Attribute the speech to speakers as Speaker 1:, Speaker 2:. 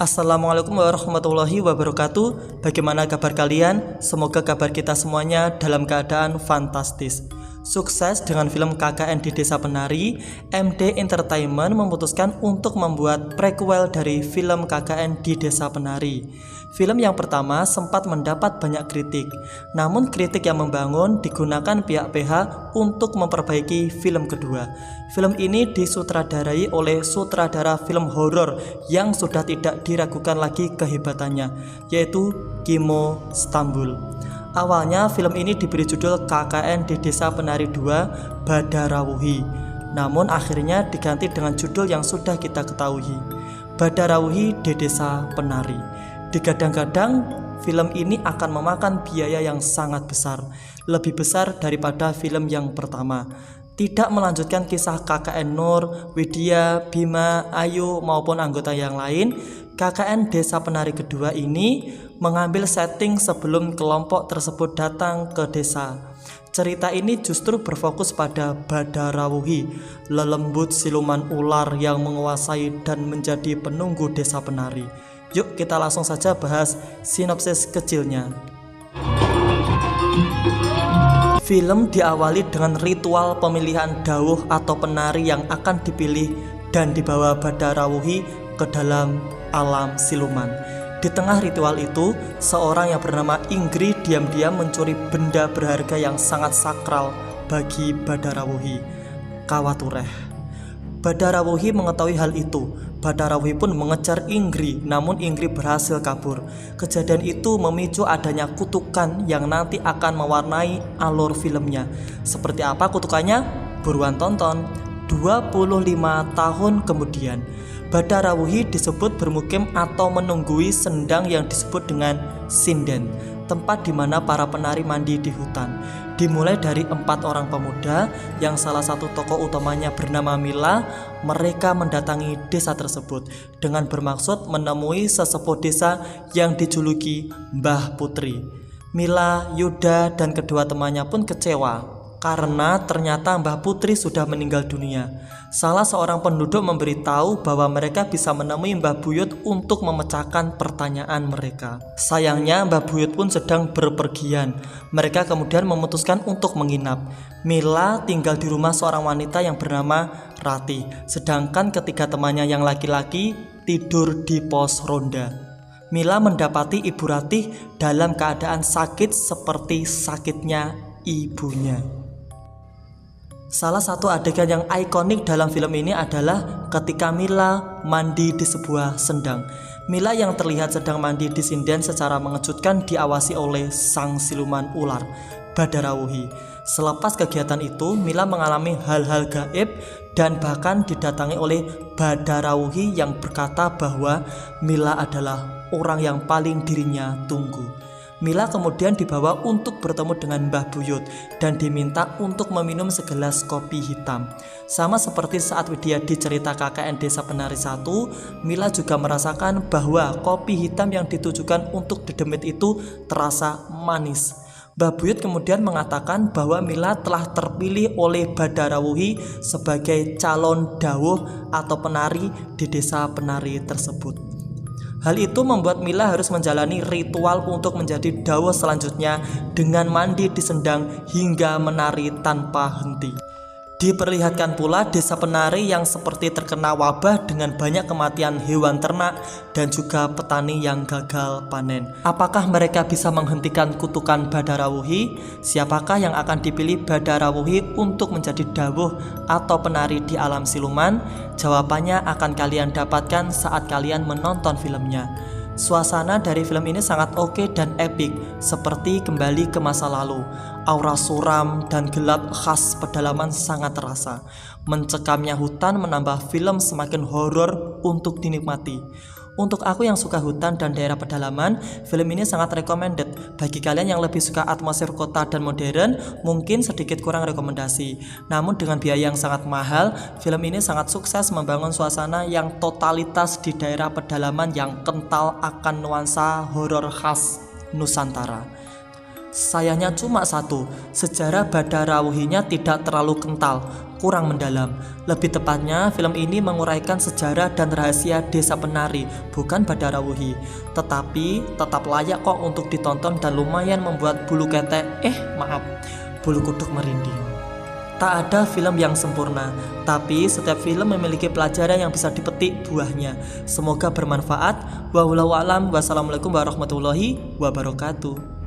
Speaker 1: Assalamualaikum warahmatullahi wabarakatuh. Bagaimana kabar kalian? Semoga kabar kita semuanya dalam keadaan fantastis. Sukses dengan film KKN di Desa Penari, MD Entertainment memutuskan untuk membuat prequel dari film KKN di Desa Penari. Film yang pertama sempat mendapat banyak kritik, namun kritik yang membangun digunakan pihak PH untuk memperbaiki film kedua. Film ini disutradarai oleh sutradara film horor yang sudah tidak diragukan lagi kehebatannya, yaitu Kimo Stambul. Awalnya film ini diberi judul KKN di Desa Penari 2 Badarawuhi, namun akhirnya diganti dengan judul yang sudah kita ketahui, Badarawuhi di Desa Penari. Digadang-gadang film ini akan memakan biaya yang sangat besar, lebih besar daripada film yang pertama. Tidak melanjutkan kisah KKN Nur, Widya, Bima, Ayu maupun anggota yang lain, KKN Desa Penari kedua ini mengambil setting sebelum kelompok tersebut datang ke desa. Cerita ini justru berfokus pada Badarawuhi, lelembut siluman ular yang menguasai dan menjadi penunggu Desa Penari. Yuk kita langsung saja bahas sinopsis kecilnya. Film diawali dengan ritual pemilihan dawuh atau penari yang akan dipilih dan dibawa Badarawuhi ke dalam alam siluman. Di tengah ritual itu, seorang yang bernama Inggri diam-diam mencuri benda berharga yang sangat sakral bagi Badarawuhi, Kawatureh. Badarawuhi mengetahui hal itu. Badarawuhi pun mengejar Inggri, namun Inggri berhasil kabur. Kejadian itu memicu adanya kutukan yang nanti akan mewarnai alur filmnya. Seperti apa kutukannya? Buruan tonton. 25 tahun kemudian, Badarawuhi disebut bermukim atau menunggui sendang yang disebut dengan sinden, tempat di mana para penari mandi di hutan. Dimulai dari 4 orang pemuda yang salah satu tokoh utamanya bernama Mila. Mereka mendatangi desa tersebut dengan bermaksud menemui sesepuh desa yang dijuluki Mbah Putri. Mila, Yuda, dan kedua temannya pun kecewa karena ternyata Mbah Putri sudah meninggal dunia. Salah seorang penduduk memberitahu bahwa mereka bisa menemui Mbah Buyut untuk memecahkan pertanyaan mereka. Sayangnya Mbah Buyut pun sedang berpergian. Mereka kemudian memutuskan untuk menginap. Mila tinggal di rumah seorang wanita yang bernama Rati, sedangkan ketiga temannya yang laki-laki tidur di pos ronda. Mila mendapati Ibu Ratih dalam keadaan sakit seperti sakitnya ibunya. Salah satu adegan yang ikonik dalam film ini adalah ketika Mila mandi di sebuah sendang. Mila yang terlihat sedang mandi di sinden secara mengejutkan diawasi oleh sang siluman ular, Badarawuhi. Selepas kegiatan itu, Mila mengalami hal-hal gaib dan bahkan didatangi oleh Badarawuhi yang berkata bahwa Mila adalah orang yang paling dirinya tunggu. Mila kemudian dibawa untuk bertemu dengan Mbah Buyut dan diminta untuk meminum segelas kopi hitam. Sama seperti saat Widya di cerita KKN Desa Penari 1, Mila juga merasakan bahwa kopi hitam yang ditujukan untuk Dedemit itu terasa manis. Mbah Buyut kemudian mengatakan bahwa Mila telah terpilih oleh Badarawuhi sebagai calon dawuh atau penari di Desa Penari tersebut. Hal itu membuat Mila harus menjalani ritual untuk menjadi dawuh selanjutnya dengan mandi di sendang hingga menari tanpa henti. Diperlihatkan pula Desa Penari yang seperti terkena wabah dengan banyak kematian hewan ternak dan juga petani yang gagal panen. Apakah mereka bisa menghentikan kutukan Badarawuhi? Siapakah yang akan dipilih Badarawuhi untuk menjadi dawuh atau penari di alam siluman? Jawabannya akan kalian dapatkan saat kalian menonton filmnya. Suasana dari film ini sangat oke dan epik, seperti kembali ke masa lalu. Aura suram dan gelap khas pedalaman sangat terasa. Mencekamnya hutan menambah film semakin horor untuk dinikmati. Untuk aku yang suka hutan dan daerah pedalaman, film ini sangat recommended. Bagi kalian yang lebih suka atmosfer kota dan modern, mungkin sedikit kurang rekomendasi. Namun dengan biaya yang sangat mahal, film ini sangat sukses membangun suasana yang totalitas di daerah pedalaman yang kental akan nuansa horor khas Nusantara. Sayangnya cuma satu, sejarah Badarawuhinya tidak terlalu kental, kurang mendalam. Lebih tepatnya, film ini menguraikan sejarah dan rahasia desa penari, bukan Badarawuhi. Tetapi tetap layak kok untuk ditonton dan lumayan membuat bulu kuduk merinding. Tak ada film yang sempurna, tapi setiap film memiliki pelajaran yang bisa dipetik buahnya. Semoga bermanfaat. Wallahu a'lam. Wassalamualaikum warahmatullahi wabarakatuh.